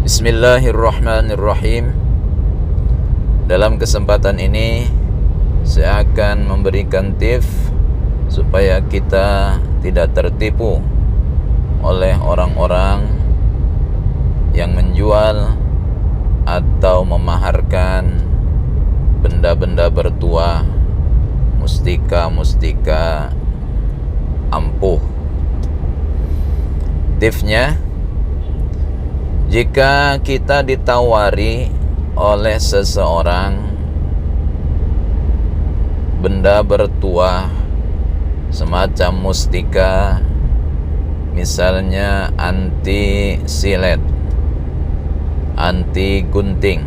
Bismillahirrahmanirrahim. Dalam kesempatan ini saya akan memberikan tips supaya kita tidak tertipu oleh orang-orang yang menjual atau memaharkan benda-benda bertuah, mustika-mustika ampuh. Tipsnya, jika kita ditawari oleh seseorang benda bertuah semacam mustika, misalnya anti silet, anti gunting,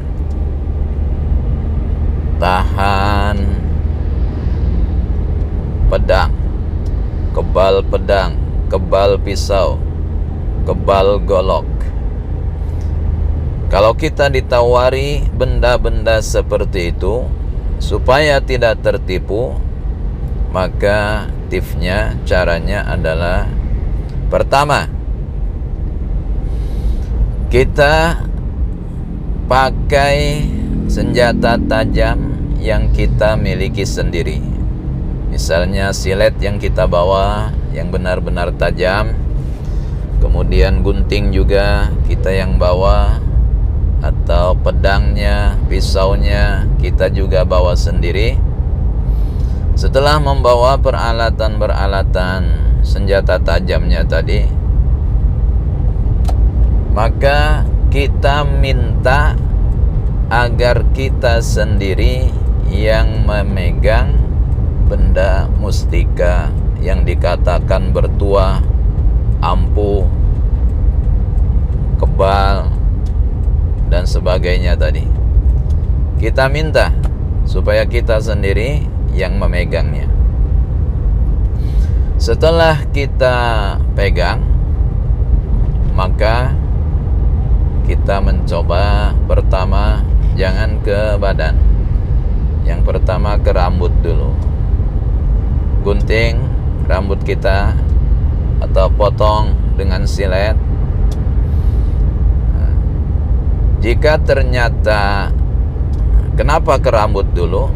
tahan pedang, kebal pisau, kebal golok. Kalau kita ditawari benda-benda seperti itu, supaya tidak tertipu, maka tipsnya, caranya adalah: pertama, kita pakai senjata tajam yang kita miliki sendiri. Misalnya silet yang kita bawa yang benar-benar tajam, kemudian gunting juga kita yang bawa, atau pedangnya, pisaunya kita juga bawa sendiri. Setelah membawa peralatan senjata tajamnya tadi, maka kita minta agar kita sendiri yang memegang benda mustika yang dikatakan bertuah, ampuh, kebal, dan sebagainya tadi. Kita minta supaya kita sendiri yang memegangnya. Setelah kita pegang, maka kita mencoba pertama jangan ke badan. Yang pertama ke rambut dulu. Gunting rambut kita atau potong dengan silet. Jika ternyata, kenapa ke rambut dulu?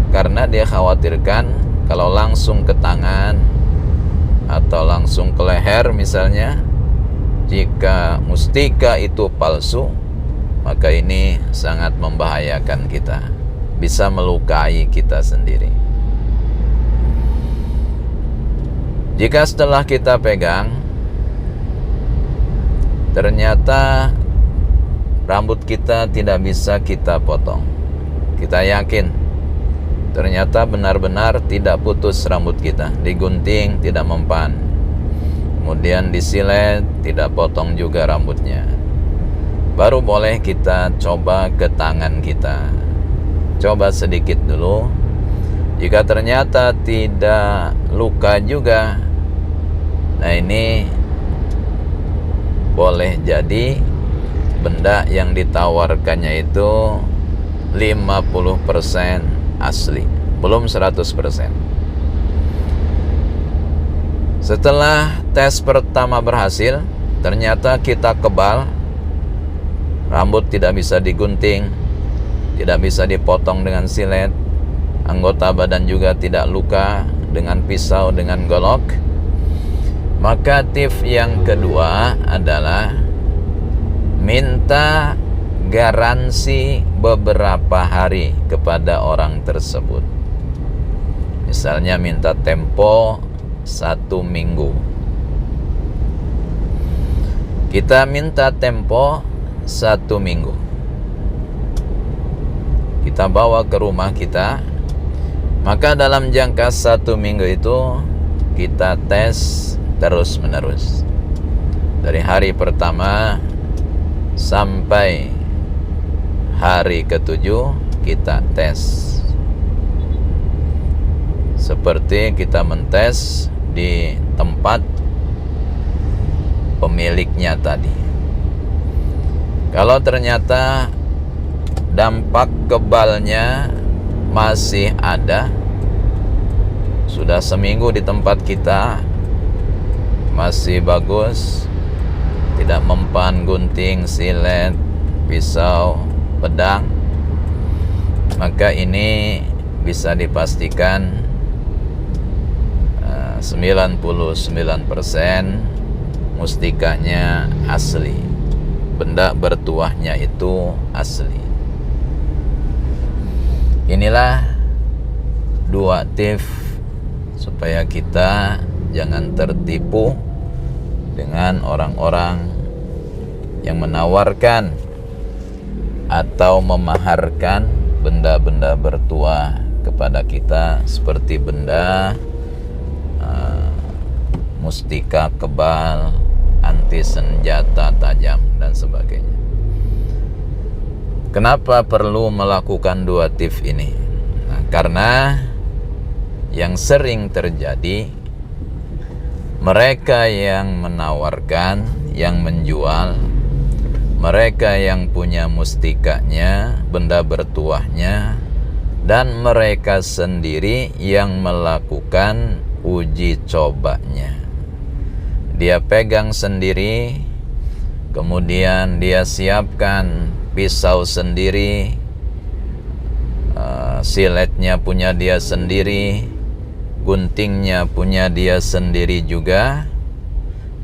Karena dia khawatirkan kalau langsung ke tangan atau langsung ke leher misalnya, jika mustika itu palsu, maka ini sangat membahayakan kita, bisa melukai kita sendiri. Jika setelah kita pegang ternyata rambut kita tidak bisa kita potong, kita yakin ternyata benar-benar tidak putus rambut kita, digunting tidak mempan, kemudian disilet tidak potong juga rambutnya, baru boleh kita coba ke tangan kita. Coba sedikit dulu. Jika ternyata tidak luka juga, nah ini boleh jadi benda yang ditawarkannya itu 50% asli, belum 100%. Setelah tes pertama berhasil, ternyata kita kebal, rambut tidak bisa digunting, tidak bisa dipotong dengan silet, anggota badan juga tidak luka dengan pisau, dengan golok, maka tips yang kedua adalah minta garansi beberapa hari kepada orang tersebut. Misalnya minta tempo 1 minggu. Kita minta tempo 1 minggu. Kita bawa ke rumah kita. Maka dalam jangka 1 minggu itu kita tes terus menerus. Dari hari pertama sampai hari ke-7 kita tes. Seperti kita mentes di tempat pemiliknya tadi. Kalau ternyata dampak kebalnya masih ada, sudah seminggu di tempat kita masih bagus, tidak mempan gunting, silet, pisau, pedang, maka ini bisa dipastikan 99% mustikanya asli. Benda bertuahnya itu asli. Inilah 2 tips supaya kita jangan tertipu dengan orang-orang yang menawarkan atau memaharkan benda-benda bertuah kepada kita, seperti benda mustika kebal, anti senjata tajam, dan sebagainya. Kenapa perlu melakukan 2 tips ini? Nah, karena yang sering terjadi, mereka yang menawarkan, yang menjual, mereka yang punya mustikanya, benda bertuahnya, dan mereka sendiri yang melakukan uji cobanya. Dia pegang sendiri, kemudian dia siapkan pisau sendiri, siletnya punya dia sendiri, guntingnya punya dia sendiri juga.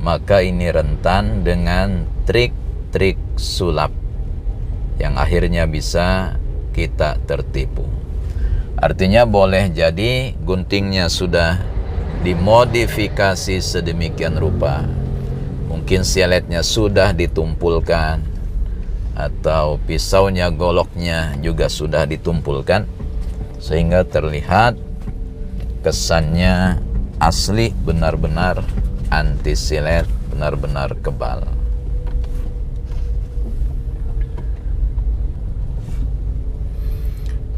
Maka ini rentan dengan trik-trik sulap yang akhirnya bisa kita tertipu. Artinya boleh jadi guntingnya sudah dimodifikasi sedemikian rupa, mungkin siletnya sudah ditumpulkan, atau pisaunya, goloknya juga sudah ditumpulkan, sehingga terlihat kesannya asli, benar-benar anti silet, benar-benar kebal.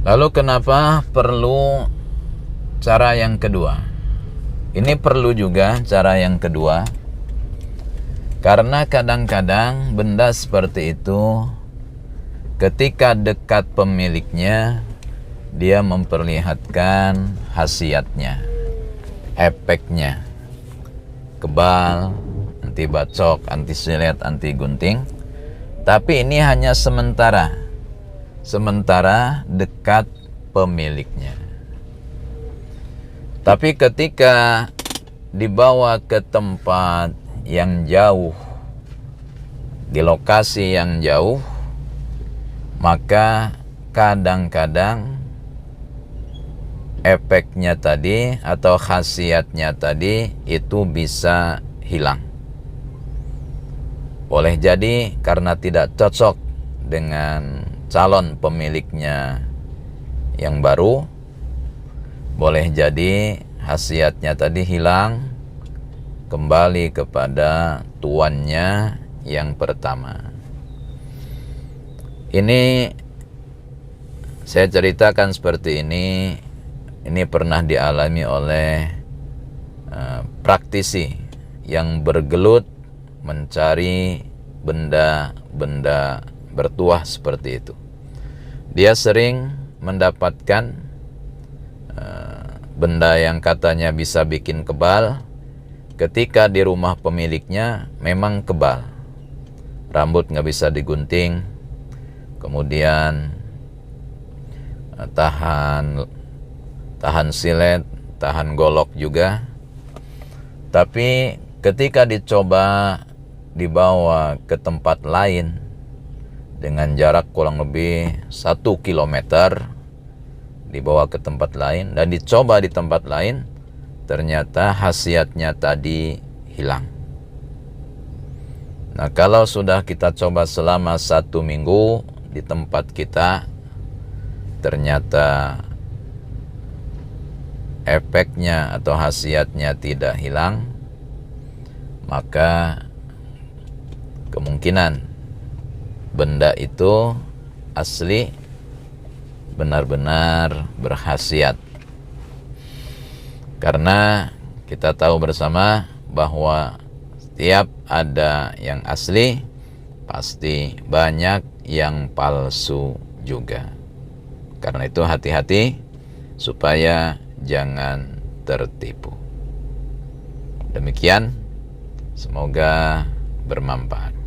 Lalu kenapa perlu cara yang kedua? Ini perlu juga cara yang kedua, karena kadang-kadang benda seperti itu ketika dekat pemiliknya, dia memperlihatkan khasiatnya, efeknya, kebal, anti bacok, anti silet, anti gunting. Tapi ini hanya sementara dekat pemiliknya. Tapi ketika dibawa ke tempat yang jauh, di lokasi yang jauh, maka kadang-kadang efeknya tadi atau khasiatnya tadi itu bisa hilang. Boleh jadi karena tidak cocok dengan calon pemiliknya yang baru, boleh jadi khasiatnya tadi hilang, kembali kepada tuannya yang pertama. Ini saya ceritakan seperti ini pernah dialami oleh praktisi yang bergelut mencari benda-benda bertuah seperti itu. Dia sering mendapatkan benda yang katanya bisa bikin kebal, ketika di rumah pemiliknya memang kebal. Rambut nggak bisa digunting, kemudian tahan silet, tahan golok juga. Tapi ketika dibawa ke tempat lain dengan jarak kurang lebih 1 kilometer, dibawa ke tempat lain dan dicoba di tempat lain, ternyata khasiatnya tadi hilang. Nah, kalau sudah kita coba selama 1 minggu di tempat kita, ternyata efeknya atau khasiatnya tidak hilang, maka kemungkinan benda itu asli, benar-benar berkhasiat. Karena kita tahu bersama bahwa setiap ada yang asli, pasti banyak yang palsu juga. Karena itu hati-hati supaya jangan tertipu. Demikian, semoga bermanfaat.